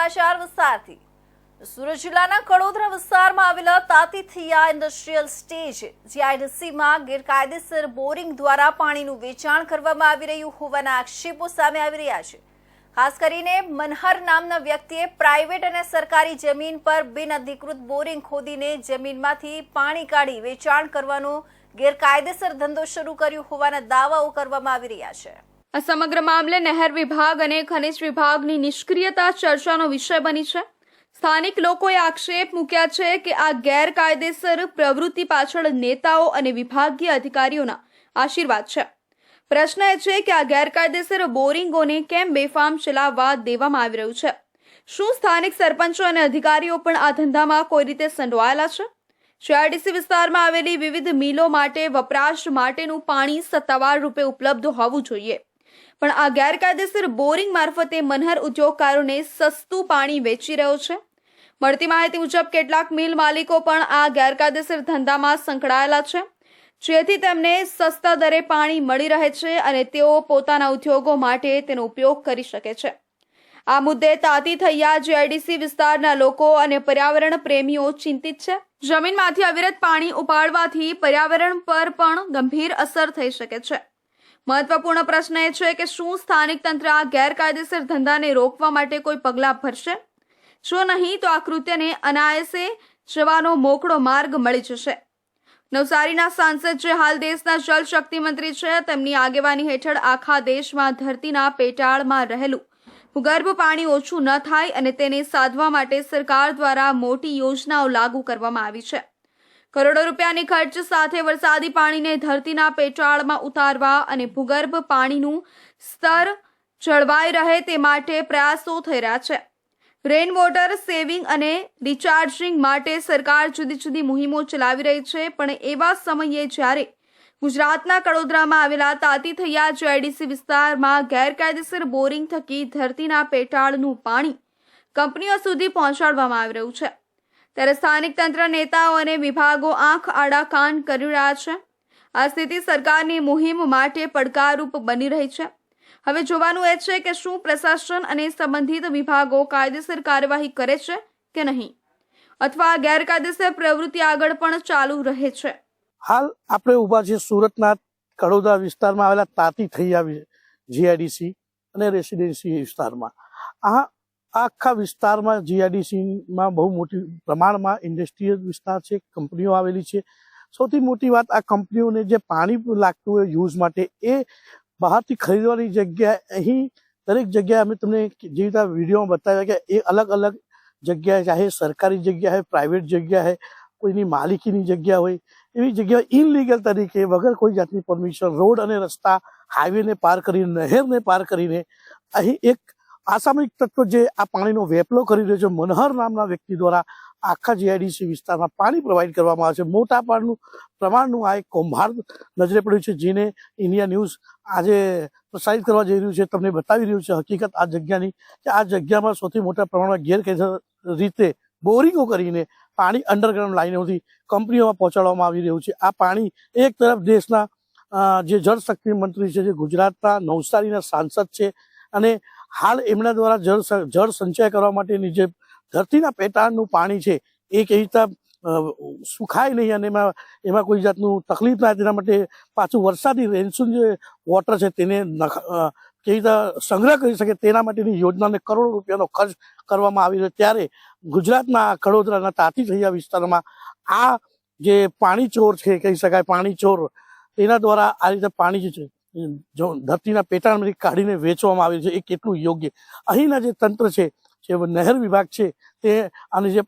સમાચાર વિસ્તારથી। સુરત જિલ્લાના કડોદરા વિસ્તારમાં આવેલા તાતીથિયા ઇન્ડસ્ટ્રીયલ સ્ટેજ જીઆઈડીસીમાં ગેરકાયદેસર બોરિંગ દ્વારા પાણીનું વેચાણ કરવામાં આવી રહ્યું હોવાના આક્ષેપો સામે આવી રહ્યા છે। ખાસ કરીને મનહર નામના વ્યક્તિએ પ્રાઇવેટ અને સરકારી જમીન પર બિનઅધિકૃત બોરિંગ ખોદીને જમીનમાંથી પાણી કાઢી વેચાણ કરવાનો ગેરકાયદેસર ધંધો શરૂ કર્યો હોવાના દાવાઓ કરવામાં આવી રહ્યા છે। આ સમગ્ર મામલે નહેર વિભાગ અને ખનિજ વિભાગની નિષ્ક્રિયતા ચર્ચાનો વિષય બની છે। સ્થાનિક લોકોએ આક્ષેપ મૂક્યા છે કે આ ગેરકાયદેસર પ્રવૃત્તિ પાછળ નેતાઓ અને વિભાગીય અધિકારીઓના આશીર્વાદ છે। પ્રશ્ન એ છે કે આ ગેરકાયદેસર બોરિંગોને કેમ બેફામ ચલાવવા દેવામાં આવી રહ્યું છે? શું સ્થાનિક સરપંચો અને અધિકારીઓ પણ આ ધંધામાં કોઈ રીતે સંડોવાયેલા છે? જીઆઈડીસી વિસ્તારમાં આવેલી વિવિધ મિલો માટે વપરાશ માટેનું પાણી સત્તાવાર રૂપે ઉપલબ્ધ હોવું જોઈએ, પણ આ ગેરકાયદેસર બોરિંગ મારફતે મનહર ઉદ્યોગકારોને સસ્તું પાણી વેચી રહ્યો છે। મળતી માહિતી મુજબ કેટલાક મિલ માલિકો પણ આ ગેરકાયદેસર ધંધામાં સંકળાયેલા છે, જેથી તેમને સસ્તા દરે પાણી મળી રહે છે અને તેઓ પોતાના ઉદ્યોગો માટે તેનો ઉપયોગ કરી શકે છે। આ મુદ્દે તાતીથિયા જીઆઈડીસી વિસ્તારના લોકો અને પર્યાવરણ પ્રેમીઓ ચિંતિત છે। જમીનમાંથી અવિરત પાણી ઉપાડવાથી પર્યાવરણ પર પણ ગંભીર અસર થઈ શકે છે। મહત્વપૂર્ણ પ્રશ્ન એ છે કે શું સ્થાનિક તંત્ર આ ગેરકાયદેસર ધંધાને રોકવા માટે કોઈ પગલાં ભરશે? જો નહીં તો આ કૃત્યને અનાયાસે જવાનો મોકળો માર્ગ મળી જશે। નવસારીના સાંસદ જે હાલ દેશના જલશક્તિ મંત્રી છે, તેમની આગેવાની હેઠળ આખા દેશમાં ધરતીના પેટાળમાં રહેલું ભૂગર્ભ પાણી ઓછું ન થાય અને તેને સાધવા માટે સરકાર દ્વારા મોટી યોજનાઓ લાગુ કરવામાં આવી છે। કરોડો રૂપિયાની ખર્ચ સાથે વરસાદી પાણીને ધરતીના પેટાળમાં ઉતારવા અને ભૂગર્ભ પાણીનું સ્તર જળવાઈ રહે તે માટે પ્રયાસો થઈ રહ્યા છે। રેઇન વોટર સેવિંગ અને રિચાર્જિંગ માટે સરકાર જુદી જુદી મુહિમો ચલાવી રહી છે, પણ એવા સમયે જ્યારે ગુજરાતના કડોદરામાં આવેલા તાતીથિયા જીઆઈડીસી વિસ્તારમાં ગેરકાયદેસર બોરિંગ થકી ધરતીના પેટાળનું પાણી કંપનીઓ સુધી પહોંચાડવામાં આવી રહ્યું છે, ત્યારે સ્થાનિક તંત્ર, નેતાઓ અને વિભાગો આંખ આડા કાન કરી રહ્યા છે। આ સ્થિતિ સરકારની મુહિમ માટે પડકારરૂપ બની રહી છે। હવે જોવાનું એ છે કે શું પ્રશાસન અને સંબંધિત વિભાગો કાયદેસર કાર્યવાહી કરે છે કે નહીં, અથવા ગેરકાયદેસર પ્રવૃત્તિ આગળ પણ ચાલુ રહે છે। હાલ આપણે ઊભા છીએ સુરતના કડોદરા વિસ્તારમાં આવેલા તાતીથિયા જીઆઈડીસી અને રેસિડેન્સી વિસ્તારમાં। આ આખા વિસ્તારમાં જીઆઈડીસીમાં બહુ મોટી પ્રમાણમાં ઇન્ડસ્ટ્રીયલ વિસ્તાર છે, કંપનીઓ આવેલી છે। સૌથી મોટી વાત, આ કંપનીઓને જે પાણી લાગતું હોય યુઝ માટે એ બહારથી ખરીદવાની જગ્યાએ અહીં દરેક જગ્યાએ અમે તમને જે રીતે વિડીયોમાં બતાવ્યા કે એ અલગ અલગ જગ્યાએ, ચાહે સરકારી જગ્યા હોય, પ્રાઇવેટ જગ્યા હોય, કોઈની માલિકીની જગ્યા હોય, એવી જગ્યાએ ઇનલીગલ તરીકે વગર કોઈ જાતની પરમિશન રોડ અને રસ્તા, હાઈવેને પાર કરીને, નહેરને પાર કરીને અહીં એક અસામયિક તત્વ જે આ પાણીનો વેપલો કરી રહ્યો છે, મનહર નામના વ્યક્તિ દ્વારા આખા જીઆઈડીસી વિસ્તારમાં પાણી પ્રોવાઈડ કરવામાં આવે છે। મોટા પ્રમાણનું આ એક કૌભાંડ નજરે પડ્યું છે, જેને ઇન્ડિયા ન્યૂઝ આજે પ્રસારિત કરવા જઈ રહ્યું છે, તમને બતાવી રહ્યું છે હકીકત આ જગ્યાની, કે આ જગ્યામાં સૌથી મોટા પ્રમાણમાં ગેરકાયદેસર રીતે બોરિંગો કરીને પાણી અંડરગ્રાઉન્ડ લાઈનોથી કંપનીઓમાં પહોંચાડવામાં આવી રહ્યું છે। આ પાણી એક તરફ દેશના જે જળશક્તિ મંત્રી છે, જે ગુજરાતના નવસારીના સાંસદ છે, અને હાલ એમના દ્વારા જળ સંચય કરવા માટેની જે ધરતીના પેટાળનું પાણી છે એ કેવી રીતે સુખાય નહીં અને એમાં કોઈ જાતનું તકલીફ ના, તેના માટે પાછું વરસાદી રેનસૂન જે વોટર છે તેને કેવી રીતે સંગ્રહ કરી શકે તેના માટેની યોજનાને કરોડો રૂપિયાનો ખર્ચ કરવામાં આવી રહ્યો। ત્યારે ગુજરાતના કડોદરાના તાતીથિયા વિસ્તારમાં આ જે પાણી ચોર છે, કહી શકાય પાણી ચોર, તેના દ્વારા આ રીતે પાણી જે છે ધરતીના પેટાળમાંથી કાઢીને વેચવામાં આવે છે, એ કેટલું યોગ્ય? અહીંના જે તંત્ર છે, જે નહેર વિભાગ છે તે અને જે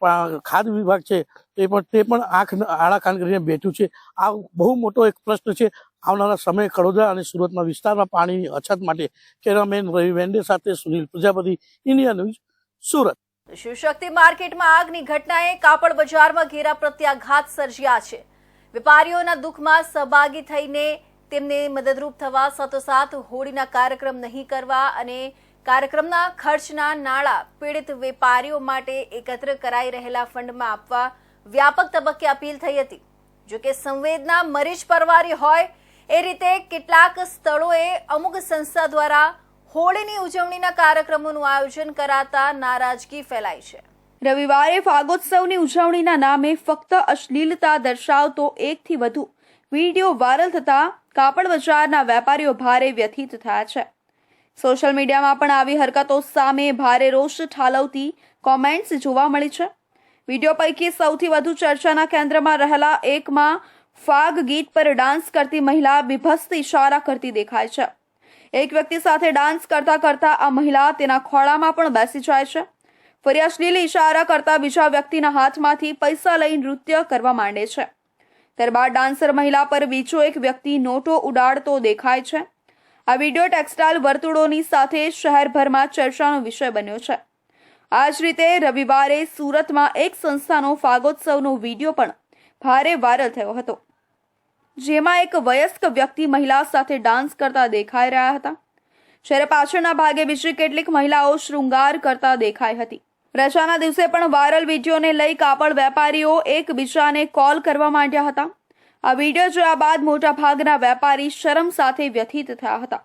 ખાદ્ય વિભાગ છે તે પણ આંખ આડા કાન કરીને બેઠું છે। આ બહુ મોટો એક પ્રશ્ન છે। આવનારા સમયે કડોદરા અને સુરતના વિસ્તારમાં પાણીની અછત માટે કેમેરામેન રવિ વેંડે સાથે સુનિલ પ્રજાપતિ, ઇન્ડિયા ન્યૂઝ, સુરત। શિવશક્તિ માર્કેટમાં આગની ઘટનાએ કાપડ બજારમાં ઘેરા પ્રત્યાઘાત સર્જ્યા છે। વેપારીઓના દુઃખમાં સહભાગી થઈને તેમને મદદરૂપ થવા, સાથોસાથ હોળીના કાર્યક્રમ નહીં કરવા અને કાર્યક્રમના ખર્ચના નાણાં પીડિત વેપારીઓ માટે એકત્ર કરાઈ રહેલા ફંડમાં આપવા વ્યાપક તબક્કે અપીલ થઈ હતી। જોકે સંવેદના મરીજ પરવારી હોય એ રીતે કેટલાક સ્થળોએ અમુક સંસ્થા દ્વારા હોળીની ઉજવણીના કાર્યક્રમોનું આયોજન કરાતા નારાજગી ફેલાઈ છે. રવિવારે ફાગોત્સવની ઉજવણીના નામે ફક્ત અશ્લીલતા દર્શાવતો એકથી વધુ વિડીયો વાયરલ થતા કાપડ બજારના વેપારીઓ ભારે વ્યથિત થયા છે. સોશિયલ મીડિયામાં પણ આવી હરકતો સામે ભારે રોષ ઠાલવતી કોમેન્ટ્સ જોવા મળી છે. વિડીયો પૈકી સૌથી વધુ ચર્ચાના કેન્દ્રમાં રહેલા એકમાં ફાગ ગીત પર ડાન્સ કરતી મહિલા બીભત્સ ઇશારા કરતી દેખાય છે. એક વ્યક્તિ સાથે ડાન્સ કરતા કરતા આ મહિલા તેના ખોળામાં પણ બેસી જાય છે. ફરી અશ્લીલ ઇશારા કરતા બીજા વ્યક્તિના હાથમાંથી પૈસા લઈ નૃત્ય કરવા માંડે છે. ત્યારબાદ ડાન્સર મહિલા પર બીજો એક વ્યક્તિ નોટો ઉડાડતો દેખાય છે. આ વિડીયો ટેક્સટાઇલ વર્તુળોની સાથે શહેરભરમાં ચર્ચાનો વિષય બન્યો છે. આ જ રીતે રવિવારે સુરતમાં એક સંસ્થાનો ફાગોત્સવનો વિડીયો પણ ભારે વાયરલ થયો હતો, જેમાં એક વયસ્ક વ્યક્તિ મહિલા સાથે ડાન્સ કરતા દેખાઈ રહ્યા હતા, જ્યારે પાછળના ભાગે બીજી કેટલીક મહિલાઓ શૃંગાર કરતા દેખાઈ હતી. રજાના દિવસે પણ વાયરલ વિડીયોને લઈ કાપડ વેપારીઓ એકબીજાને કોલ કરવા માંડ્યા હતા. આ વિડીયો જોયા બાદ મોટાભાગના વેપારી શરમ સાથે વ્યથિત થયા હતા.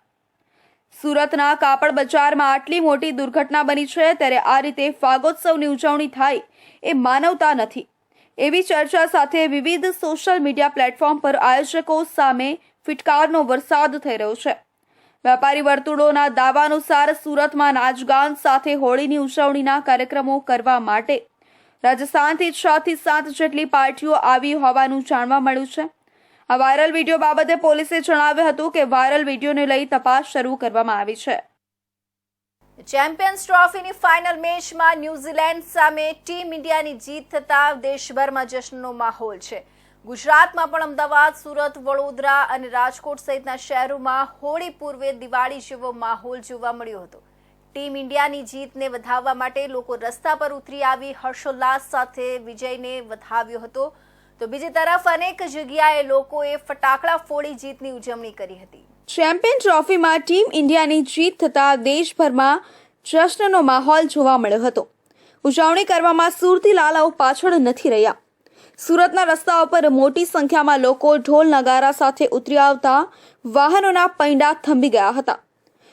સુરતના કાપડ બજારમાં આટલી મોટી દુર્ઘટના બની છે, ત્યારે આ રીતે ફાગોત્સવની ઉજવણી થાય એ માનવતા નથી એવી ચર્ચા સાથે વિવિધ સોશિયલ મીડિયા પ્લેટફોર્મ પર આયોજકો સામે ફિટકારનો વરસાદ થઈ રહ્યો છે. વેપારી વર્તુળોના દાવા અનુસાર સુરતમાં નાચગાન સાથે હોળીની ઉજવણીના કાર્યક્રમો કરવા માટે રાજસ્થાનથી 6 થી 7 જેટલી પાર્ટીઓ આવી હોવાનું જાણવા મળ્યું છે. આ વાયરલ વિડીયો બાબતે પોલીસે જણાવ્યું હતું કે વાયરલ વિડીયોને લઈ તપાસ શરૂ કરવામાં આવી છે. ચેમ્પિયન્સ ટ્રોફીની ફાઇનલ મેચમાં ન્યૂઝીલેન્ડ સામે ટીમ ઇન્ડિયાની જીત થતા દેશભરમાં જશ્નનો માહોલ છે. ગુજરાતમાં પણ અમદાવાદ, સુરત, વડોદરા અને રાજકોટ સહિતના શહેરોમાં હોળી પૂર્વે દિવાળી જેવો માહોલ જોવા મળ્યો હતો. ટીમ ઇન્ડિયાની જીતને વધાવવા માટે લોકો રસ્તા પર ઉતરી આવી હર્ષોલ્લાસ સાથે વિજયને વધાવ્યો હતો, તો બીજી તરફ અનેક જગ્યાએ લોકોએ ફટાકડા ફોડી જીતની ઉજવણી કરી હતી. ચેમ્પિયન ટ્રોફીમાં ટીમ ઇન્ડિયાની જીત થતા દેશભરમાં જશ્નનો માહોલ જોવા મળ્યો હતો. ઉજવણી કરવામાં સુરતી લાલાઓ પાછળ નથી રહ્યા. સુરતના રસ્તાઓ પર મોટી સંખ્યામાં લોકો ઢોલ નગારા સાથે ઉતરી આવતા વાહનોના પૈંડા થંભી ગયા હતા.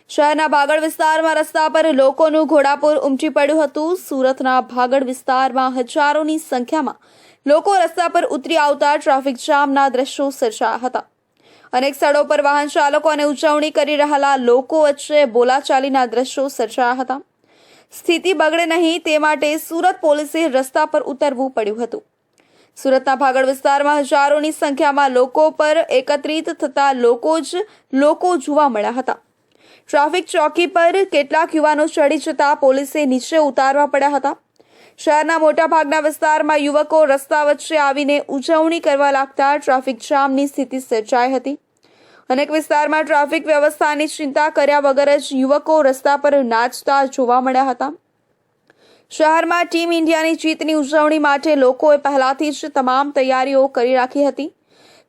શહેરના ભાગળ વિસ્તારમાં રસ્તા પર લોકોનું ઘોડાપુર ઉમટી પડ્યું હતું. સુરતના ભાગળ વિસ્તારમાં હજારોની સંખ્યામાં લોકો રસ્તા પર ઉતરી આવતા ટ્રાફિક જામના દ્રશ્યો સર્જાયા હતા. અનેક સ્થળો પર વાહન ચાલકો અને ઉજવણી કરી રહેલા લોકો વચ્ચે બોલાચાલીના દ્રશ્યો સર્જાયા હતા. સ્થિતિ બગડે નહીં તે માટે સુરત પોલીસે રસ્તા પર ઉતરવું પડ્યું હતું. સુરતના ભાગળ વિસ્તારમાં હજારોની સંખ્યામાં લોકો પર એકત્રિત થતા લોકો જોવા મળ્યા હતા. ટ્રાફિક ચોકી પર કેટલાક યુવાનો ચડી જતા પોલીસે નીચે ઉતારવા પડ્યા હતા. શહેરના મોટાભાગના વિસ્તારમાં યુવકો રસ્તા વચ્ચે આવીને ઉજવણી કરવા લાગતા ટ્રાફિક જામની સ્થિતિ સર્જાઈ હતી. અનેક વિસ્તારમાં ટ્રાફિક વ્યવસ્થાની ચિંતા કર્યા વગર જ યુવકો રસ્તા પર નાચતા જોવા મળ્યા હતા. શહેરમાં ટીમ ઇન્ડિયાની જીતની ઉજવણી માટે લોકોએ પહેલાથી જ તમામ તૈયારીઓ કરી રાખી હતી.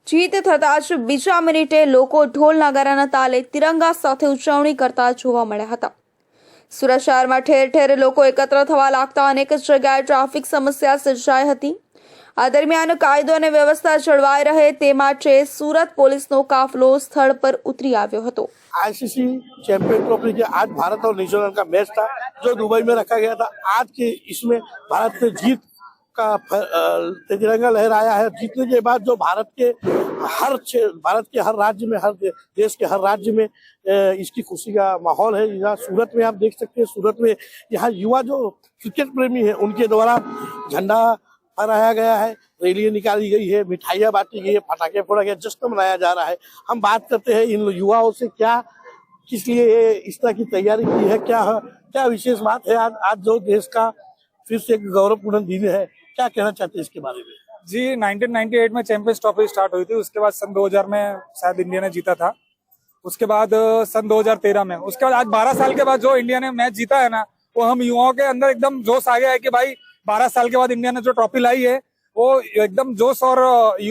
જીત થતાં જ બીજા મિનિટે લોકો ઢોલ નગારાના તાલે તિરંગા સાથે ઉજવણી કરતા જોવા મળ્યા હતા. સુરત શહેરમાં ઠેર ઠેર લોકો એકત્ર થવા લાગતા અનેક જગ્યાએ ટ્રાફિક સમસ્યા સર્જાઈ હતી. આ દરમિયાન કાયદો અને વ્યવસ્થા જળવાઈ રહે તે માટે સુરત પોલીસનો કાફલો સ્થળ પર उतरी આવ્યો હતો. आईसीसी चैंपियन ट्रॉफी के आज भारत और न्यूजीलैंड का मैच था जो दुबई में रखा गया था. आज के इसमें भारत ने जीत का तिरंगा लहराया है. जीतने के बाद जो भारत के हर राज्य में, हर देश के हर राज्य में इसकी खुशी का माहौल है. यहाँ सूरत में आप देख सकते हैं, सूरत में यहाँ युवा जो क्रिकेट प्रेमी है उनके द्वारा झंडा फहराया गया है, रैलियां निकाली गई है, मिठाइयाँ बांटी गई है, पटाखे फोड़ा गया, जश्न मनाया जा रहा है. हम बात करते हैं इन युवाओं से, क्या किस लिए ये इस तरह की तैयारी की है, क्या विशेष बात है आज जो देश का फिर से एक गौरवपूर्ण दिन है, क्या कहना चाहते हैं इसके बारे में? जी 1998 में चैंपियंस ट्रॉफी स्टार्ट हुई थी. उसके बाद सन 2000 में शायद इंडिया ने जीता था. उसके बाद सन 2013 में, उसके बाद आज 12 साल के बाद जो इंडिया ने मैच जीता है ना, वो हम युवाओं के अंदर एकदम जोश आ गया है कि भाई 12 साल के बाद इंडिया ने जो ट्रॉफी लाई है वो एकदम जोश, और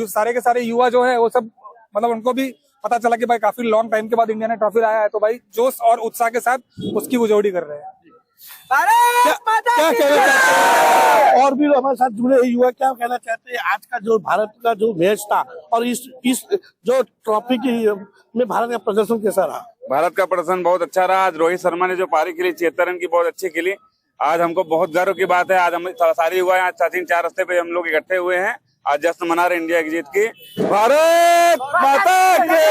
सारे के सारे युवा जो है वो सब मतलब उनको भी पता चला कि भाई काफी लॉन्ग टाइम के बाद इंडिया ने ट्रॉफी लाया है, तो भाई जोश और उत्साह के साथ उसकी उजवड़ी कर रहे हैं. क्या कहना चाहते हैं और भी हमारे साथ जुड़े युवा, क्या कहना चाहते हैं आज का जो भारत का जो मैच था और इस जो ट्रॉफी की में भारत का प्रदर्शन कैसा रहा? भारत का प्रदर्शन बहुत अच्छा रहा। आज रोहित शर्मा ने जो पारी खेली 76 रन की बहुत अच्छी खेली। आज हमको बहुत गर्व की बात है। आज हम सारी युवा यहाँ 4 रास्ते पे हम लोग इकट्ठे हुए हैं। आज जश्न मना रहे इंडिया की जीत की। भारत माता की।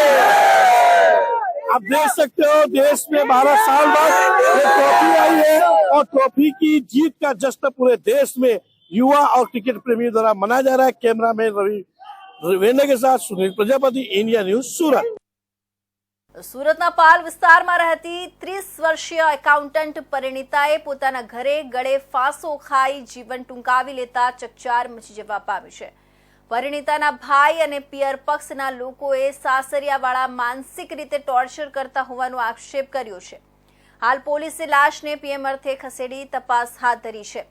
आप देख सकते हो देश में 12 साल बाद ये ट्रॉफी आई है और ट्रॉफी की जीत का जश्न पूरे देश में युवा और क्रिकेट प्रेमियों द्वारा मनाया जा रहा है। कैमरामैन रवि वेने के साथ सुनील प्रजापति, इंडिया न्यूज, सूरत। સુરતના પાલ વિસ્તારમાં રહેતી 30 વર્ષીય એકાઉન્ટન્ટ પરિણીતાએ પોતાના ઘરે ગળે ફાંસો ખાઈ જીવન ટૂંકાવી લેતા ચકચાર મચી જવા પામી છે। પરિણીતાના ભાઈ અને પિયર પક્ષના લોકોએ સાસરિયાવાળા માનસિક રીતે ટોર્ચર કરતા હોવાનો આક્ષેપ કર્યો છે। હાલ પોલીસે લાશને પીએમ અર્થે ખસેડી તપાસ હાથ ધરી છે।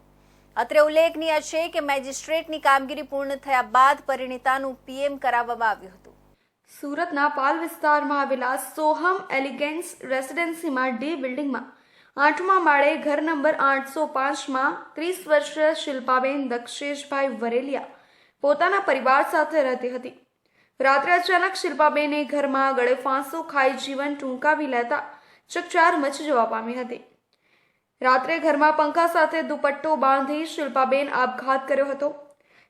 અત્રે ઉલ્લેખનીય છે કે મેજિસ્ટ્રેટની કામગીરી પૂર્ણ થયા બાદ પરિણીતાનું પીએમ કરાવવામાં આવ્યું હતું। સુરતના પાલ વિસ્તારમાં આવેલા સોહમ એલિગન્સ રેસિડેન્સીમાં ડી બિલ્ડિંગમાં 8મા માળે ઘર નંબર 805માં 30 વર્ષીય શિલ્પાબેન દક્ષેશભાઈ વરેલિયા પોતાના પરિવાર સાથે રહેતી હતી। રાત્રે અચાનક શિલ્પાબેને ઘરમાં ગળે ફાંસો ખાઈ જીવન ટૂંકાવી લેતા ચકચાર મચી જવા પામી હતી। રાત્રે ઘરમાં પંખા સાથે દુપટ્ટો બાંધી શિલ્પાબેન આપઘાત કર્યો હતો।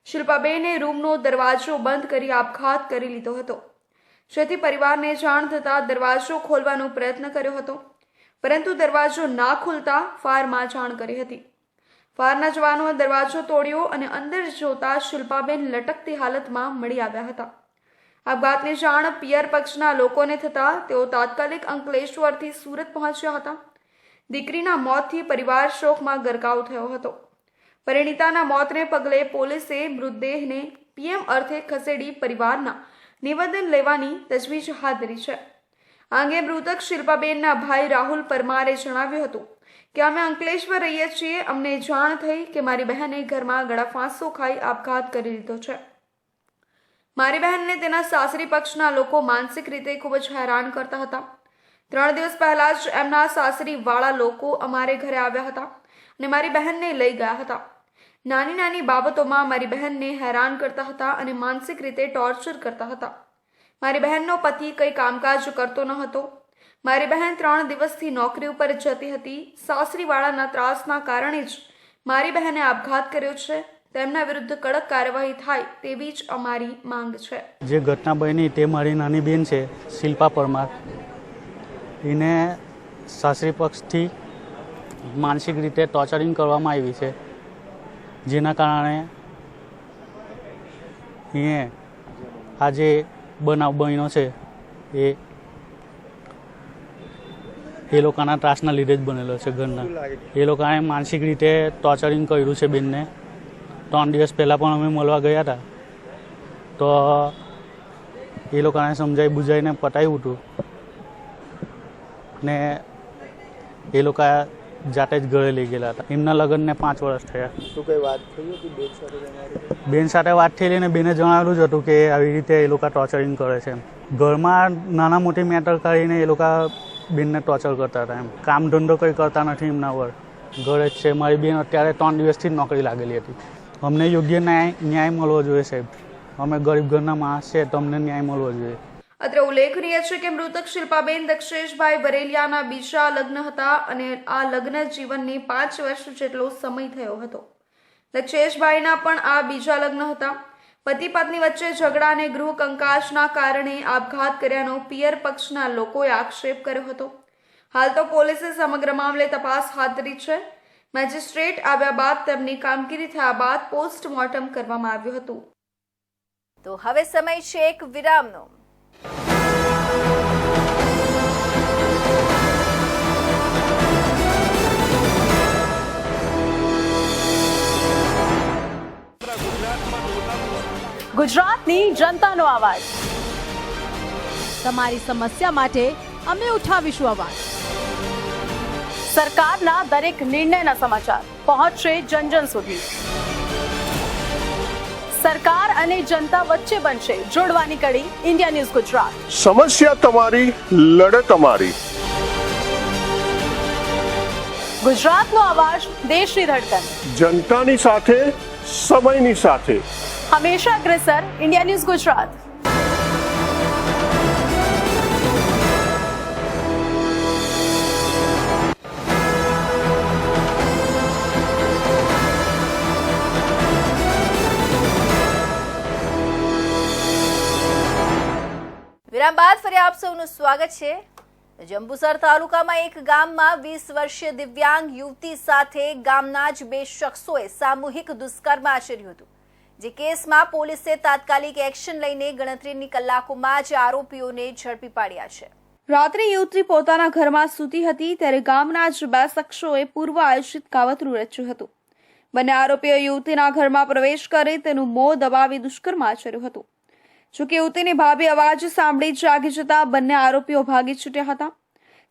શિલ્પાબેને રૂમનો દરવાજો બંધ કરી આપઘાત કરી લીધો હતો, જેથી પરિવારને જાણ થતા દરવાજો ખોલવાનો પ્રયત્ન કર્યો હતો, પરંતુ દરવાજો ના ખુલતા ફાયરમાં જાણ કરી હતી। ફાયરના જવાનોએ દરવાજો તોડ્યો અને અંદર જોતા શિલ્પાબેન લટકતી હાલતમાં મળી આવ્યા હતા। આપઘાતની જાણ પિયર પક્ષના લોકોને થતા તેઓ તાત્કાલિક અંકલેશ્વરથી સુરત પહોંચ્યા હતા। દીકરીના મોતથી પરિવાર શોકમાં ગરકાવ થયો હતો। પરિણીતાના મોતને પગલે પોલીસે મૃતદેહને પીએમ અર્થે ખસેડી પરિવારના નિવેદન લેવાની તજવીજ હાથ ધરી છે। આ અંગે મૃતક શિલ્પાબેનના ભાઈ રાહુલ પરમારે જણાવ્યું હતું કે અમે અંકલેશ્વર રહીએ છીએ। અમને જાણ થઈ કે મારી બહેને ઘરમાં ગળા ફાંસો ખાઈ આપઘાત કરી લીધો છે। મારી બહેનને તેના સાસરી પક્ષના લોકો માનસિક રીતે ખૂબ જ હેરાન કરતા હતા। 3 દિવસ પહેલા જ એમના સાસરીવાળા લોકો અમારે ઘરે આવ્યા હતા અને મારી બહેનને લઈ ગયા હતા। નાની નાની બાબતોમાં મારી બહેનને હેરાન કરતા હતા અને માનસિક રીતે ટોર્ચર કરતા હતા। મારી બહેનનો પતિ કંઈ કામકાજ કરતો ન હતો। મારી બહેન 3 દિવસથી નોકરી ઉપર જતી હતી। સાસરીવાળાના ત્રાસના કારણે જ મારી બહેને આપઘાત કર્યો છે। તેમના વિરુદ્ધ કડક કાર્યવાહી થાય તેવી જ અમારી માંગ છે। જે ઘટના બની તે મારી નાની બેન છે શિલ્પા પરમાર। એને સાસરી પક્ષથી માનસિક રીતે ટોર્ચરિંગ કરવામાં આવી છે, જેના કારણે એ આજે બનાવ બન્યો છે એ લોકોના ત્રાસના લીધે જ બનેલો છે। ઘરના એ લોકોએ માનસિક રીતે ટોર્ચરિંગ કર્યું છે બેનને। 3 દિવસ પહેલાં પણ અમે મળવા ગયા હતા તો એ લોકોને સમજાઈ બુજાઈને પતાવ્યું હતું ને એ લોકો જાતે જ ઘરે લઈ ગયેલા હતા। એમના લગ્નને 5 વર્ષ થયા। શું કઈ વાત થઈ હતી બેન સાથે વાત થયેલી ને બેને જણાવેલું જ હતું કે આવી રીતે એ લોકો ટોર્ચરિંગ કરે છે। ઘરમાં નાના મોટી મેટર કરીને એ લોકો બેનને ટોર્ચર કરતા હતા। એમ કામ ધંધો કંઈ કરતા નથી એમના વર, ઘરે જ છે। મારી બેન અત્યારે 3 દિવસથી જ નોકરી લાગેલી હતી। અમને યોગ્ય ન્યાય મળવો જોઈએ સાહેબ। અમે ગરીબ ઘરના માણસ છે તો અમને ન્યાય મળવો જોઈએ। અત્રે ઉલ્લેખનીય છે કે મૃતક શિલ્પાબેન દક્ષેશભાઈ વરેલિયાના બીજા લગ્ન હતા અને આ લગ્ન જીવનને 5 વર્ષ જેટલો સમય થયો હતો। દક્ષેશભાઈના પણ આ બીજા લગ્ન હતા। પતિ પત્ની વચ્ચે ઝઘડા અને ગૃહ કંકાસના કારણે આપઘાત કર્યાનો પિયર પક્ષના લોકોએ આક્ષેપ કર્યો હતો। હાલ તો પોલીસે સમગ્ર મામલે તપાસ હાથ ધરી છે। મેજિસ્ટ્રેટ આવ્યા બાદ તેમની કામગીરી થયા બાદ પોસ્ટમોર્ટમ કરવામાં આવ્યું હતું। તો હવે સમય છે એક વિરામનો। ગુજરાતની જનતાનો અવાજ, તમારી સમસ્યા માટે અમે ઉઠાવીશું અવાજ। સરકારના દરેક નિર્ણયના સમાચાર પહોંચશે જન જન સુધી। સરકાર અને જનતા વચ્ચે બનશે જોડવાની કડી ઇન્ડિયા ન્યૂઝ ગુજરાત। સમસ્યા તમારી, લડત અમારી। ગુજરાતનો અવાજ, દેશની ધડકન, જનતાની સાથે, સમયની સાથે, હંમેશા અગ્રેસર ઇન્ડિયા ન્યૂઝ ગુજરાત। વિરામ બાદ ફરી આપ સૌનું સ્વાગત છે। જંબુસર તાલુકામાં એક ગામમાં 20 વર્ષીય દિવ્યાંગ યુવતી સાથે ગામના જ બે શખ્સોએ સામૂહિક દુષ્કર્મ આચર્યું હતું, જે કેસમાં પોલીસે તાત્કાલિક એક્શન લઈને ગણતરીની કલાકોમાં જ આરોપીઓને ઝડપી પાડ્યા છે। રાત્રે યુવતી પોતાના ઘરમાં સૂતી હતી ત્યારે ગામના જ બે શખ્સોએ પૂર્વ આયોજિત કાવતરું રચ્યું હતું। બંને આરોપીઓ યુવતીના ઘરમાં પ્રવેશ કરી તેનું મોં દબાવી દુષ્કર્મ આચર્યું હતું। જોકે યુવતીની ભાભી અવાજ સાંભળી જાગી જતા બંને આરોપીઓ ભાગી છૂટ્યા હતા।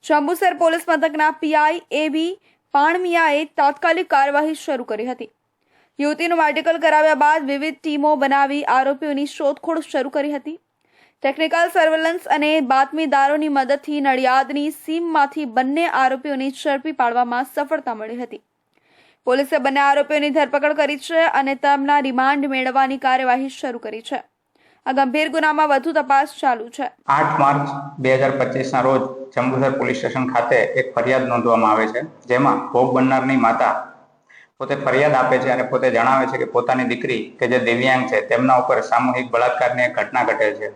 જંબુસર પોલીસ મથકના પીઆઈ એબી પાણમિયાએ તાત્કાલિક કાર્યવાહી શરૂ કરી હતી। યુવતીનું મેડિકલ કરાવ્યા બાદ વિવિધ ટીમો બનાવી આરોપીઓની શોધખોળ શરૂ કરી હતી। ટેકનિકલ સર્વેલન્સ અને બાતમીદારોની મદદથી નડિયાદની સીમમાંથી બંને આરોપીઓને ઝડપી પાડવામાં સફળતા મળી હતી। પોલીસે બંને આરોપીઓની ધરપકડ કરી છે અને તેમના રિમાન્ડ મેળવવાની કાર્યવાહી શરૂ કરી છે। આ ગંભીર ગુનામાં વધુ તપાસ ચાલુ છે। 8 માર્ચ 2025 ના રોજ જંબુસર પોલીસ સ્ટેશન ખાતે એક ફરિયાદ નોંધવામાં આવે છે, જેમાં ભોગ બનનારની માતા પોતે ફરિયાદ આપે છે અને પોતે જણાવે છે કે પોતાની દીકરી કે જે દિવ્યાંગ છે તેમના ઉપર સામૂહિક બળાત્કારની એક ઘટના ઘટે છે।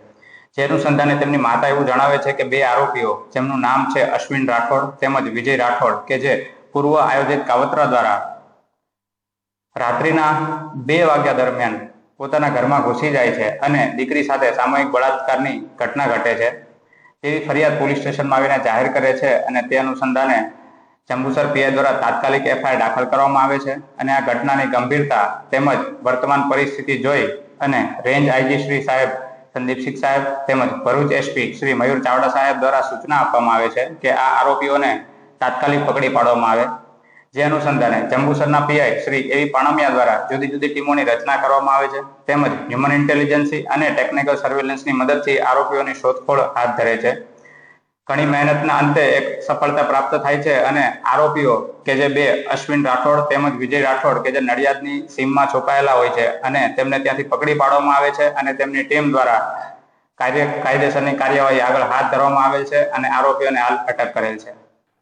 જે અનુસંધાને તેમની માતા એવું જણાવે છે કે બે આરોપીઓ જેમનું નામ છે અશ્વિન રાઠોડ તેમજ વિજય રાઠોડ કે જે પૂર્વ આયોજિત કાવતરા દ્વારા રાત્રિના 2 વાગ્યા દરમિયાન પોતાના ઘરમાં ઘૂસી જાય છે અને દીકરી સાથે સામૂહિક બળાત્કારની ઘટના ઘટે છે તેવી ફરિયાદ પોલીસ સ્ટેશનમાં આવીને જાહેર કરે છે અને તે અનુસંધાને જંબુસર પીઆઈ દ્વારા તાત્કાલિક એફઆઈઆર દાખલ કરવામાં આવે છે અને આ ઘટનાની ગંભીરતા તેમજ વર્તમાન પરિસ્થિતિ જોઈ અને રેન્જ આઈજી શ્રી સાહેબ સંદીપસિંહ સાહેબ તેમજ ભરૂચ એસપી શ્રી મયુર ચાવડા સાહેબ દ્વારા સૂચના આપવામાં આવે છે કે આ આરોપીઓને તાત્કાલિક પકડી પાડવામાં આવે। જે અનુસંધાને જંબુસરના પીઆઈ શ્રી એવી પાણમિયા દ્વારા જુદી જુદી ટીમોની રચના કરવામાં આવે છે તેમજ હ્યુમન ઇન્ટેલિજન્સી અને ટેકનિકલ સર્વેલન્સની મદદથી આરોપીઓની શોધખોળ હાથ ધરે છે। ઘણી મહેનતના અંતે એક સફળતા પ્રાપ્ત થાય છે અને આરોપીઓ કે જે બે અશ્વિન રાઠોડ તેમજ વિજય રાઠોડ કે જે નડિયાદની સીમમાં છુપાયેલા હોય છે અને તેમને ત્યાંથી પકડી પાડવામાં આવે છે અને તેમની ટીમ દ્વારા કાયદેસરની કાર્યવાહી આગળ હાથ ધરવામાં આવે છે અને આરોપીઓને હાલ અટક કરેલ છે।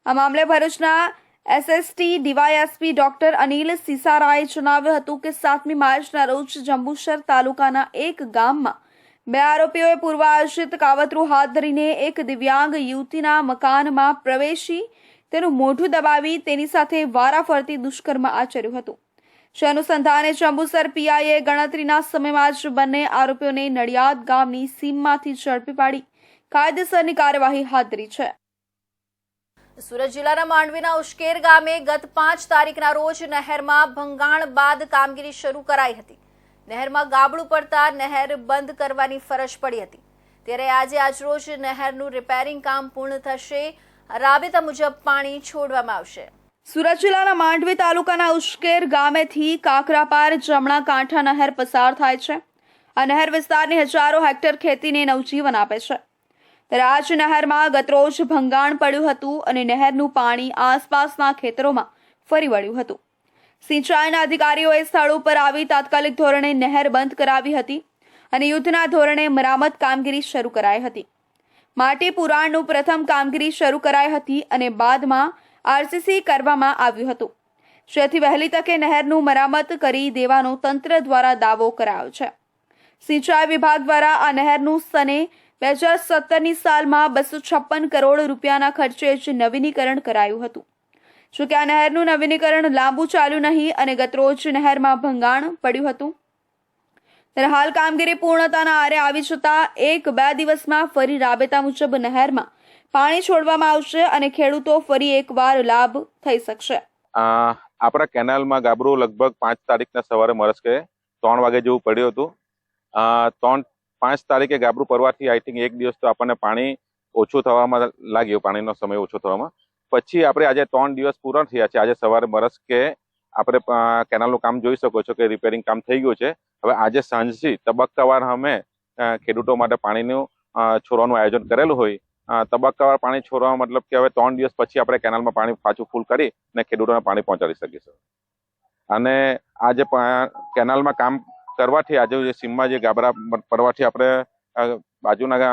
આ મામલે ભરૂચના એસએસટી ડીવાયએસપી ડોક્ટર અનિલ સિસારાએ જણાવ્યું હતું કે 7મી માર્ચના રોજ જંબુસર તાલુકાના એક ગામમાં બે આરોપીઓએ પૂર્વ આયોજિત કાવતરું હાથ ધરીને એક દિવ્યાંગ યુવતીના મકાનમાં પ્રવેશી તેનું મોઢું દબાવી તેની સાથે વારાફરતી દુષ્કર્મ આચર્યું હતું। જે અનુસંધાને જંબુસર પીઆઈએ ગણતરીના સમયમાં જ બંને આરોપીઓને નડિયાદ ગામની સીમમાંથી ઝડપી પાડી કાયદેસરની કાર્યવાહી હાથ ધરી છે। સુરત જિલ્લાના માંડવીના ઉશ્કેર ગામે ગત 5 તારીખના રોજ નહેરમાં ભંગાણ બાદ કામગીરી શરૂ કરાઈ હતી। નહેરમાં ગાબડું પડતા નહેર બંધ કરવાની ફરજ પડી હતી, ત્યારે આજે આજરોજ નહેરનું રિપેરિંગ કામ પૂર્ણ થશે। રાબેતા મુજબ પાણી છોડવામાં આવશે। સુરત જિલ્લાના માંડવી તાલુકાના ઉશ્કેર ગામેથી કાકરાપાર જમણા કાંઠા નહેર પસાર થાય છે। આ નહેર વિસ્તારની હજારો હેક્ટર ખેતીને નવજીવન આપે છે। રાજ નહેરમાં ગતરોજ ભંગાણ પડ્યું હતું અને નહેરનું પાણી આસપાસના ખેતરોમાં ફરી વળ્યું હતું। સિંચાઈના અધિકારીઓએ સ્થળ ઉપર આવી તાત્કાલિક ધોરણે નહેર બંધ કરાવી હતી અને યુદ્ધના ધોરણે મરામત કામગીરી શરૂ કરાઈ હતી। માટી પુરાણનું પ્રથમ કામગીરી શરૂ કરાઈ હતી અને બાદમાં આરસીસી કરવામાં આવ્યું હતું, જેથી વહેલી તકે નહેરનું મરામત કરી દેવાનો તંત્ર દ્વારા દાવો કરાયો છે। સિંચાઈ વિભાગ દ્વારા આ નહેરનું સને 2017ની સાલમાં 256 કરોડ રૂપિયાના ખર્ચે જ નવીનીકરણ કરાયું હતું। જોકે આ નહેરનું નવીનીકરણ લાંબુ ચાલ્યું નહીં અને ગતરોજ નહેરમાં ભંગાણ પડ્યું હતું। ત્યારે હાલ કામગીરી પૂર્ણતાના આરે આવી જતા 1-2 દિવસમાં ફરી રાબેતા મુજબ નહેરમાં પાણી છોડવામાં આવશે અને ખેડૂતો ફરી એકવાર લાભ થઈ શકશે। આપણા કેનાલમાં ગાબરું લગભગ 5 તારીખના સવારે મરસ્કે 3 વાગે જેવું પડ્યું હતું। 5 તારીખે ગાબરું પડવાથી આઈ થિંક એક દિવસ તો આપણને પાણી ઓછું થવામાં લાગ્યું, પાણીનો સમય ઓછો થવામાં। પછી આપણે આજે 3 દિવસ પૂરા થયા છે। આજે સવારે મરસ્કે આપણે કેનાલનું કામ જોઈ શકો છો કે રિપેરિંગ કામ થઈ ગયું છે। હવે આજે સાંજથી તબક્કાવાર અમે ખેડૂતો માટે પાણીનું છોડવાનું આયોજન કરેલું હોય। તબક્કાવાર પાણી છોડવા મતલબ કે હવે 3 દિવસ પછી આપણે કેનાલમાં પાણી પાછું ફૂલ કરી અને ખેડૂતોને પાણી પહોંચાડી શકીશું। અને આ જે કેનાલમાં કામ કરવાથી આજે જે સીમમાં જે ગાબરા પડવાથી આપણે બાજુના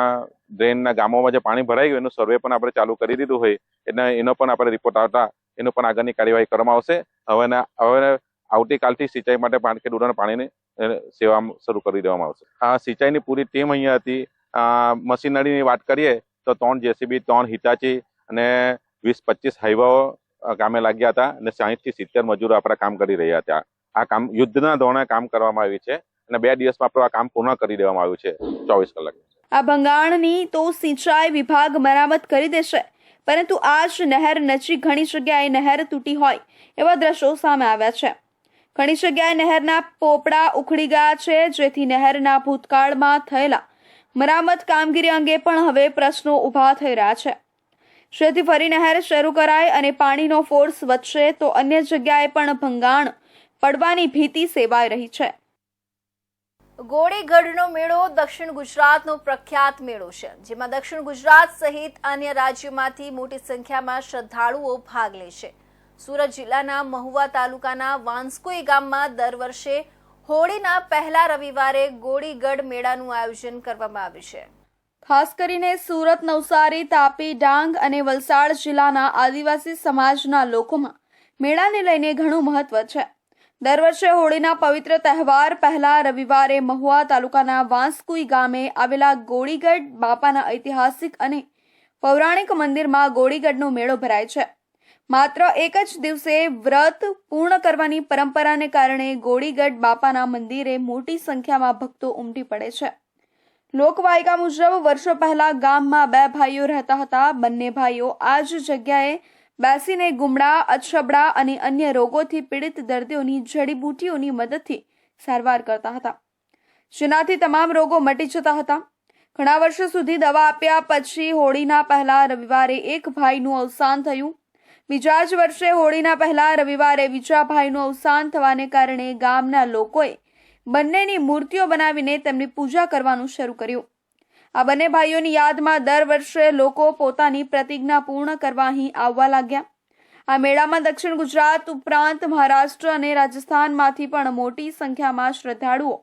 ડ્રેનના ગામોમાં જે પાણી ભરાઈ ગયું એનું સર્વે પણ આપણે ચાલુ કરી દીધું હોય એટલે એનો પણ આપણે રિપોર્ટ આવતા એનો પણ આગળની કાર્યવાહી કરવામાં આવશે। હવે આવતીકાલથી સિંચાઈ માટે ખેડૂતોને પાણીની સેવા શરૂ કરી દેવામાં આવશે। આ સિંચાઈની પૂરી ટીમ અહીંયા હતી મશીનરીની વાત કરીએ તો 3 JCB 3 હિટાચી અને 20-25 હાઈવાઓ કામે લાગ્યા હતા અને 60 થી 70 મજૂરો આપણા કામ કરી રહ્યા હતા. આ કામ યુદ્ધના ધોરણે કામ કરવામાં આવ્યું છે અને 2 દિવસમાં આપણું આ કામ પૂર્ણ કરી દેવામાં આવ્યું છે 24 કલાક. આ ભંગાણની તો સિંચાઈ વિભાગ મરામત કરી દેશે, પરંતુ આ જ નહેર નજીક ઘણી જગ્યાએ નહેર તૂટી હોય એવા દ્રશ્યો સામે આવ્યા છે. ઘણી જગ્યાએ નહેરના પોપડા ઉખડી ગયા છે, જેથી નહેરના ભૂતકાળમાં થયેલા મરામત કામગીરી અંગે પણ હવે પ્રશ્નો ઊભા થઈ રહ્યા છે. જેથી ફરી નહેર શરૂ કરાય અને પાણીનો ફોર્સ વધશે તો અન્ય જગ્યાએ પણ ભંગાણ પડવાની ભીતિ સેવાઈ રહી છે. ગોળીગઢનો મેળો દક્ષિણ ગુજરાતનો પ્રખ્યાત મેળો છે, જેમાં દક્ષિણ ગુજરાત સહિત અન્ય રાજ્યોમાંથી મોટી સંખ્યામાં શ્રદ્ધાળુઓ ભાગ લે છે. સુરત જિલ્લાના મહુવા તાલુકાના વાંસકોઈ ગામમાં દર વર્ષે હોળીના પહેલા રવિવારે ગોળીગઢ મેળાનું આયોજન કરવામાં આવે છે. ખાસ કરીને સુરત, નવસારી, તાપી, ડાંગ અને વલસાડ જિલ્લાના આદિવાસી સમાજના લોકોમાં મેળાને લઈને ઘણું મહત્વ છે. દર વર્ષે હોળીના પવિત્ર તહેવાર પહેલા રવિવારે મહુવા તાલુકાના વાંસકુઈ ગામે આવેલા ગોળીગઢ બાપાના ઐતિહાસિક અને પૌરાણિક મંદિરમાં ગોળીગઢનો મેળો ભરાય છે. માત્ર એક જ દિવસે વ્રત પૂર્ણ કરવાની પરંપરાને કારણે ગોળીગઢ બાપાના મંદિરે મોટી સંખ્યામાં ભક્તો ઉમટી પડે છે. લોકવાયકા મુજબ વર્ષો પહેલા ગામમાં 2 ભાઈઓ રહેતા હતા. બંને ભાઈઓ આ જ જગ્યાએ બેસીને ગુમડા, અછબડા અને અન્ય રોગોથી પીડિત દર્દીઓની જડીબુટીઓની મદદથી સારવાર કરતા હતા, જેનાથી તમામ રોગો મટી જતા હતા. ઘણા વર્ષો સુધી દવા આપ્યા પછી હોળીના પહેલા રવિવારે એક ભાઈનું અવસાન થયું. બીજા જ વર્ષે હોળીના પહેલા રવિવારે બીજા ભાઈનું અવસાન થવાને કારણે ગામના લોકોએ બંનેની મૂર્તિઓ બનાવીને તેમની પૂજા કરવાનું શરૂ કર્યું. આ બંને ભાઈઓની યાદમાં દર વર્ષે લોકો પોતાની પ્રતિજ્ઞા પૂર્ણ કરવા અહીં આવવા લાગ્યા. આ મેળામાં દક્ષિણ ગુજરાત ઉપરાંત મહારાષ્ટ્ર અને રાજસ્થાનમાંથી પણ મોટી સંખ્યામાં શ્રદ્ધાળુઓ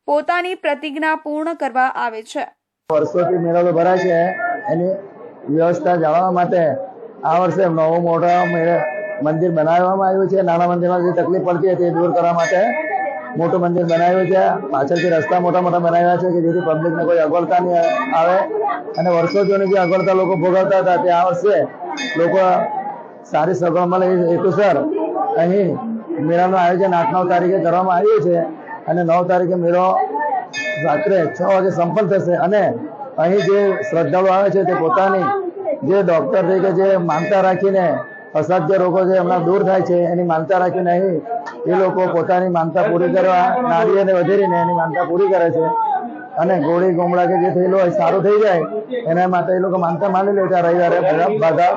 પોતાની પ્રતિજ્ઞા પૂર્ણ કરવા આવે છે. વર્ષોથી મેળો ભરાય છે, એની વ્યવસ્થા જાણવા માટે આ વર્ષે નવું મોટું મંદિર બનાવવામાં આવ્યું છે. નાના મંદિરમાં જે તકલીફ પડતી હતી તે દૂર કરવા માટે મોટું મંદિર બનાવ્યું છે. પાછળથી રસ્તા મોટા બનાવ્યા છે કે જેથી પબ્લિકને કોઈ અગવડતા નહીં આવે અને વર્ષો જૂની જે અગવડતા લોકો ભોગવતા હતા તે આ વર્ષે લોકો સારી સગવડ મળે એ હેતુસર અહીં મેળાનું આયોજન 8-9 તારીખે કરવામાં આવ્યું છે અને 9 તારીખે મેળો રાત્રે 6 વાગે સંપન્ન થશે અને અહીં જે શ્રદ્ધાળુ આવે છે તે પોતાની જે ડોક્ટર તરીકે જે માનતા રાખીને અસાધ્ય રોગો જે હમણાં દૂર થાય છે એની માનતા રાખીને અહીં એ લોકો પોતાની માનતા પૂરી કરવા નાળિયેરને વધેરીને એની માનતા પૂરી કરે છે અને ગોળી ગોમડા કે જે થયેલું હોય સારું થઈ જાય એના માટે એ લોકો માનતા માની લે છે. રવિવારે બધા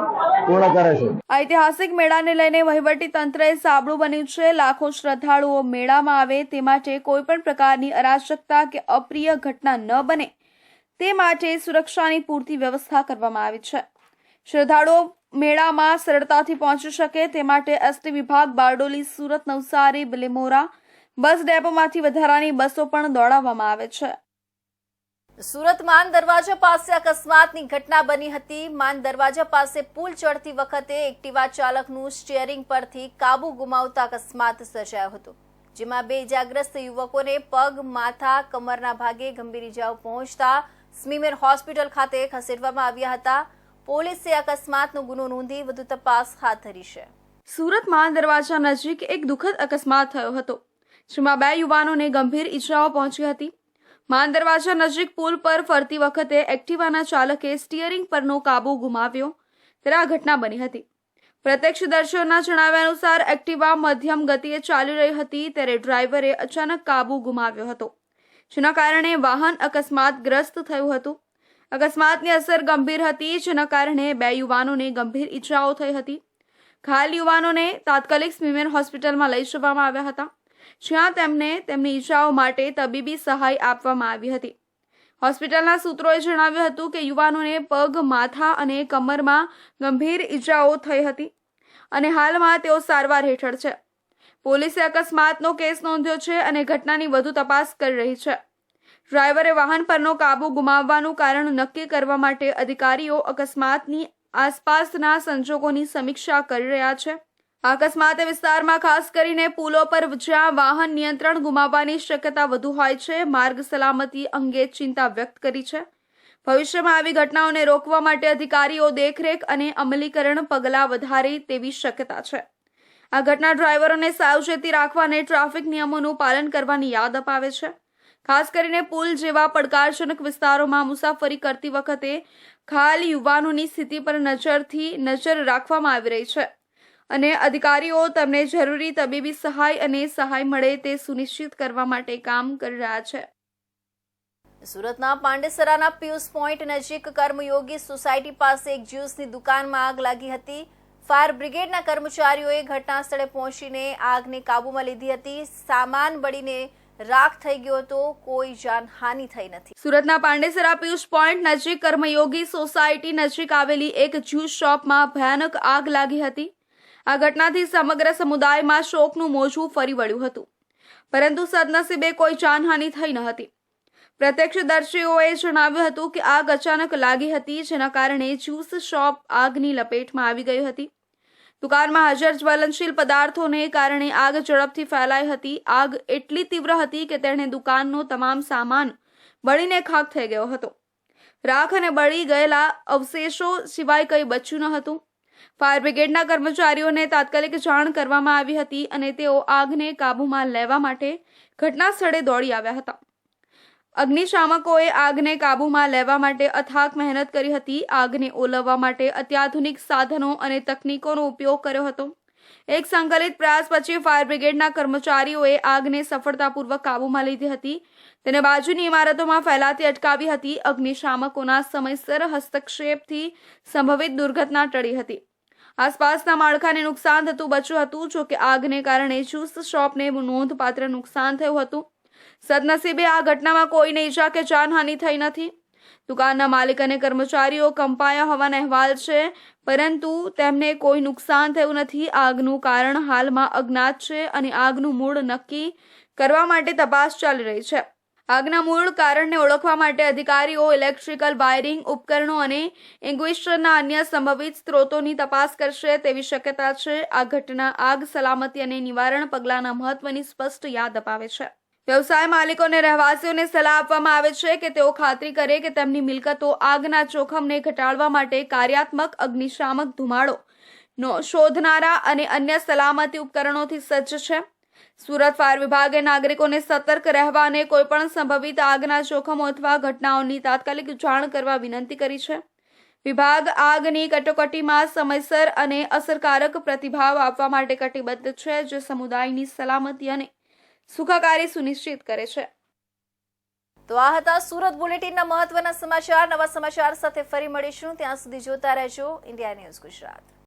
પૂર્ણ કરે છે. ઐતિહાસિક મેળાને લઈને વહીવટી તંત્રએ સાબડું બન્યું છે. લાખો શ્રદ્ધાળુઓ મેળામાં આવે તે માટે કોઈ પણ પ્રકારની અરાજકતા કે અપ્રિય ઘટના ન બને તે માટે સુરક્ષાની પૂરતી વ્યવસ્થા કરવામાં આવી છે. શ્રદ્ધાળુઓ મેળામાં સરળતાથી પહોંચી શકે તે માટે એસટી વિભાગ બારડોલી, સુરત, નવસારી, બિલીમોરા બસ ડેપોમાંથી વધારાની બસો પણ દોડાવવામાં આવે છે. સુરત માન દરવાજા પાસે અકસ્માતની ઘટના બની હતી. માન દરવાજા પાસે પુલ ચડતી વખતે એક્ટિવા ચાલકનું સ્ટીયરિંગ પરથી કાબુ ગુમાવતા અકસ્માત સર્જાયો હતો, જેમાં 2 ઇજાગ્રસ્ત યુવકોને પગ, માથા, કમરના ભાગે ગંભીર ઇજાઓ પહોંચતા સ્મીમેર હોસ્પિટલ ખાતે ખસેડવામાં આવ્યા હતા. પોલીસે અકસ્માતનો ગુનો નોંધી વધુ તપાસ હાથ ધરી છે. સુરત માન દરવાજા નજીક એક દુઃખદ અકસ્માત થયો હતો, જેમાં 2 યુવાનોને ગંભીર ઇજાઓ પહોંચી હતી. માન દરવાજા નજીક પુલ પર ફરતી વખતે એક્ટિવાના ચાલકે સ્ટીયરિંગ પરનો કાબુ ગુમાવ્યો ત્યારે આ ઘટના બની હતી. પ્રત્યક્ષદર્શીઓના જણાવ્યા અનુસાર એક્ટિવા મધ્યમ ગતિએ ચાલી રહી હતી ત્યારે ડ્રાઈવરે અચાનક કાબુ ગુમાવ્યો હતો, જેના કારણે વાહન અકસ્માતગ્રસ્ત થયું હતું. અકસ્માતની અસર ગંભીર હતી, જેના કારણે 2 યુવાનોને ગંભીર ઈજાઓ થઈ હતી. ઘાયલ યુવાનોને તાત્કાલિક સ્મીમેર હોસ્પિટલમાં લઈ જવામાં આવ્યા હતા, જ્યાં તેમને તેમની ઈજાઓ માટે તબીબી સહાય આપવામાં આવી હતી. હોસ્પિટલના સૂત્રોએ જણાવ્યું હતું કે યુવાનોને પગ, માથા અને કમરમાં ગંભીર ઈજાઓ થઈ હતી અને હાલમાં તેઓ સારવાર હેઠળ છે. પોલીસે અકસ્માતનો કેસ નોંધ્યો છે અને ઘટનાની વધુ તપાસ કરી રહી છે. ડ્રાઈવરે વાહન પરનો કાબુ ગુમાવવાનું કારણ નક્કી કરવા માટે અધિકારીઓ અકસ્માતની આસપાસના સંજોગોની સમીક્ષા કરી રહ્યા છે. અકસ્માત વિસ્તારમાં ખાસ કરીને પુલો પર જ્યાં વાહન નિયંત્રણ ગુમાવવાની શક્યતા વધુ હોય છે, માર્ગ સલામતી અંગે ચિંતા વ્યક્ત કરી છે. ભવિષ્યમાં આવી ઘટનાઓને રોકવા માટે અધિકારીઓ દેખરેખ અને અમલીકરણ પગલાં વધારે તેવી શક્યતા છે. આ ઘટના ડ્રાઈવરોને સાવચેતી રાખવા અને ટ્રાફિક નિયમોનું પાલન કરવાની યાદ અપાવે છે. ખાસ કરીને પુલ જેવા પડકારજનક વિસ્તારોમાં મુસાફરી કરતી વખતે ખાલી યુવાનોની સ્થિતિ પર નજર રાખવામાં આવી રહી છે અને અધિકારીઓ તેમને જરૂરી તબીબી સહાય અને સહાય મળે તે સુનિશ્ચિત કરવા માટે કામ કરી રહ્યા છે. સુરતના પાંડેસરાના પિયુષ પોઈન્ટ નજીક કર્મયોગી સોસાયટી પાસે એક જ્યુસની દુકાનમાં આગ લાગી હતી. ફાયર બ્રિગેડના કર્મચારીઓએ ઘટના સ્થળે પહોંચીને આગને કાબૂમાં લીધી હતી. સામાન બળીને રાખ થઈ ગયો હતો. કોઈ જાનહાનિ થઈ નથી. સુરતના પાંડેસરા પિયુષ પોઈન્ટ નજીક કર્મયોગી સોસાયટી નજીક આવેલી એક જ્યુસ શોપમાં ભયાનક આગ લાગી હતી. આ ઘટનાથી સમગ્ર સમુદાયમાં શોકનું મોજું ફરી વળ્યું હતું, પરંતુ સદનસીબે કોઈ જાનહાનિ થઈ ન હતી. પ્રત્યક્ષદર્શીઓએ જણાવ્યું હતું કે આગ અચાનક લાગી હતી, જેના કારણે જ્યુસ શોપ આગની લપેટમાં આવી ગઈ હતી. દુકાનમાં હાજર જ્વલનશીલ પદાર્થોને કારણે આગ ઝડપથી ફેલાઈ હતી. આગ એટલી તીવ્ર હતી કે તેણે દુકાનનો તમામ સામાન બળીને ખાખ થઈ ગયો હતો. રાખ અને બળી ગયેલા અવશેષો સિવાય કંઈ બચ્યું ન હતું. ફાયર બ્રિગેડના કર્મચારીઓને તાત્કાલિક જાણ કરવામાં આવી હતી અને તેઓ આગને કાબૂમાં લેવા માટે ઘટના સ્થળે દોડી આવ્યા હતા. અગ્નિશામકોએ આગને કાબૂમાં લેવા માટે અથાગ મહેનત કરી હતી. આગને ઓલવવા માટે અત્યાધુનિક સાધનો અને તકનીકોનો ઉપયોગ કર્યો હતો. એક સંકલિત પ્રયાસ પછી ફાયર બ્રિગેડના કર્મચારીઓએ આગને સફળતાપૂર્વક કાબૂમાં લીધી હતી. તેને બાજુની ઇમારતોમાં ફેલાતી અટકાવી હતી. અગ્નિશામકોના સમયસર હસ્તક્ષેપથી સંભવિત દુર્ઘટના ટળી હતી. આસપાસના માળખાને નુકસાન થતું બચ્યું હતું. જોકે આગને કારણે જ્યુસ શોપને નોંધપાત્ર નુકસાન થયું હતું. સદનસીબે આ ઘટનામાં કોઈને ઈજા કે જાનહાનિ થઈ નથી. દુકાનના માલિક અને કર્મચારીઓ કંપાયા હોવાના અહેવાલ છે, પરંતુ તેમને કોઈ નુકસાન થયું નથી. આગનું કારણ હાલમાં અજ્ઞાત છે અને આગનું મૂળ નક્કી કરવા માટે તપાસ ચાલી રહી છે. આગના મૂળ કારણને ઓળખવા માટે અધિકારીઓ ઇલેક્ટ્રિકલ વાયરિંગ ઉપકરણો અને ઇન્ગ્વિસ્ટરના અન્ય સંભવિત સ્ત્રોતોની તપાસ કરશે તેવી શક્યતા છે. આ ઘટના આગ સલામતી અને નિવારણ પગલાંના મહત્વની સ્પષ્ટ યાદ અપાવે છે. વ્યવસાય માલિકો અને રહેવાસીઓને સલાહ આપવામાં આવે છે કે તેઓ ખાતરી કરે કે તેમની મિલકતો આગના જોખમને ઘટાડવા માટે કાર્યાત્મક અગ્નિશામક ધુમાડો શોધનારા અને અન્ય સલામતી ઉપકરણોથી સજ્જ છે. સુરત ફાયર વિભાગે નાગરિકોને સતર્ક રહેવા અને કોઈપણ સંભવિત આગના જોખમો અથવા ઘટનાઓની તાત્કાલિક જાણ કરવા વિનંતી કરી છે. વિભાગ આગની કટોકટીમાં સમયસર અને અસરકારક પ્રતિભાવ આપવા માટે કટિબદ્ધ છે, જે સમુદાયની સલામતી અને સુખાકારી સુનિશ્ચિત કરે છે. તો આ હતા સુરત બુલેટિનના મહત્વના સમાચાર. નવા સમાચાર સાથે ફરી મળીશું. ત્યાં સુધી જોતા રહેજો ઇન્ડિયા ન્યૂઝ ગુજરાત.